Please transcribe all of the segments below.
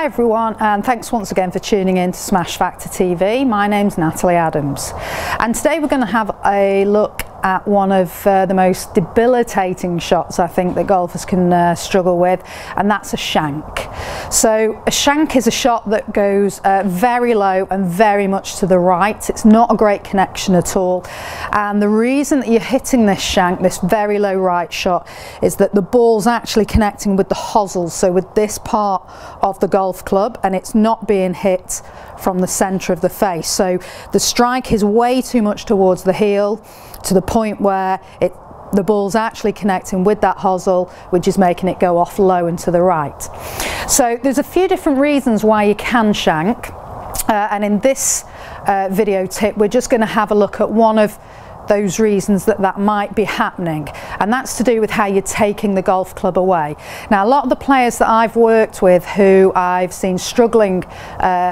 Hi everyone, and thanks once again for tuning in to Smash Factor TV. My name's Natalie Adams, and today we're going to have a look at one of the most debilitating shots I think that golfers can struggle with, and that's a shank. So a shank is a shot that goes very low and very much to the right. It's not a great connection at all, and the reason that you're hitting this shank, this very low right shot, is that the ball's actually connecting with the hosel, so with this part of the golf club, and it's not being hit from the centre of the face. So the strike is way too much towards the heel, to the point where the ball's actually connecting with that hosel, which is making it go off low and to the right. So there's a few different reasons why you can shank, and in this video tip we're just going to have a look at one of those reasons that might be happening, and that's to do with how you're taking the golf club away. Now, a lot of the players that I've worked with who I've seen struggling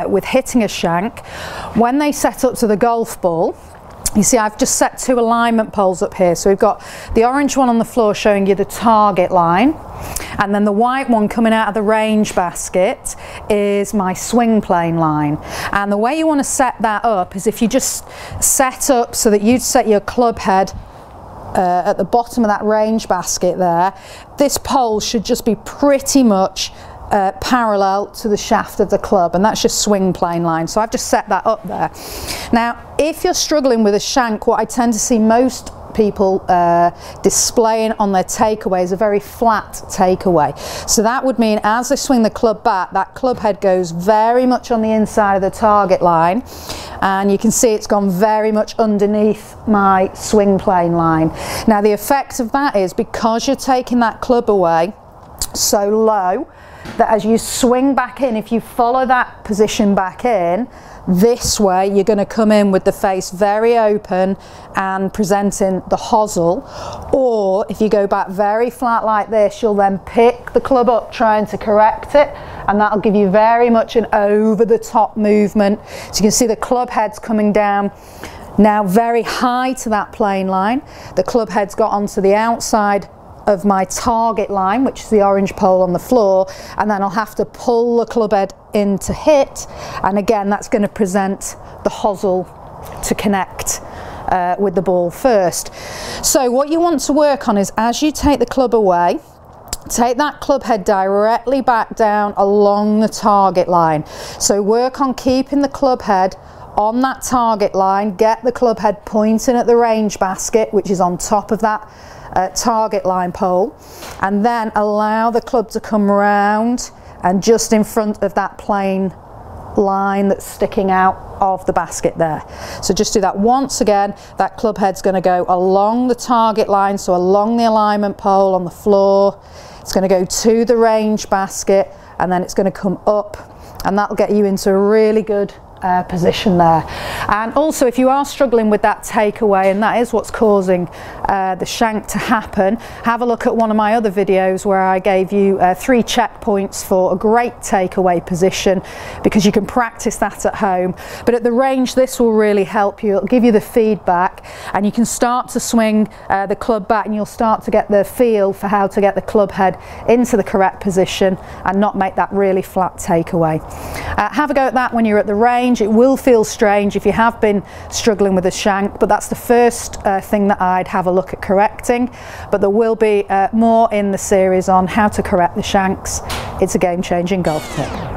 with hitting a shank, when they set up to the golf ball, you see I've just set two alignment poles up here. So we've got the orange one on the floor showing you the target line, and then the white one coming out of the range basket is my swing plane line. And the way you want to set that up is if you just set up so that you'd set your club head at the bottom of that range basket there, this pole should just be pretty much parallel to the shaft of the club, and that's your swing plane line. So I've just set that up there. Now, if you're struggling with a shank, what I tend to see most people displaying on their takeaway is a very flat takeaway. So that would mean as they swing the club back, that club head goes very much on the inside of the target line, and you can see it's gone very much underneath my swing plane line. Now, the effect of that is, because you're taking that club away so low, that as you swing back in, if you follow that position back in this way, you're going to come in with the face very open and presenting the hosel. Or if you go back very flat like this, you'll then pick the club up trying to correct it, and that'll give you very much an over the top movement. So you can see the club head's coming down now very high to that plane line. The club head's got onto the outside of my target line, which is the orange pole on the floor, and then I'll have to pull the club head in to hit, and again that's going to present the hosel to connect with the ball first. So what you want to work on is, as you take the club away, take that club head directly back down along the target line. So work on keeping the club head on that target line, get the club head pointing at the range basket, which is on top of that target line pole, and then allow the club to come round and just in front of that plane line that's sticking out of the basket there. So just do that once again. That club head's going to go along the target line, so along the alignment pole on the floor. It's going to go to the range basket, and then it's going to come up, and that'll get you into a really good position there. And also, if you are struggling with that takeaway, and that is what's causing the shank to happen, have a look at one of my other videos where I gave you 3 checkpoints for a great takeaway position, because you can practice that at home. But at the range, this will really help you. It'll give you the feedback, and you can start to swing the club back, and you'll start to get the feel for how to get the club head into the correct position and not make that really flat takeaway. Have a go at that when you're at the range. It will feel strange if you have been struggling with a shank, but that's the first thing that I'd have a look at correcting. But there will be more in the series on how to correct the shanks. It's a game-changing golf tip.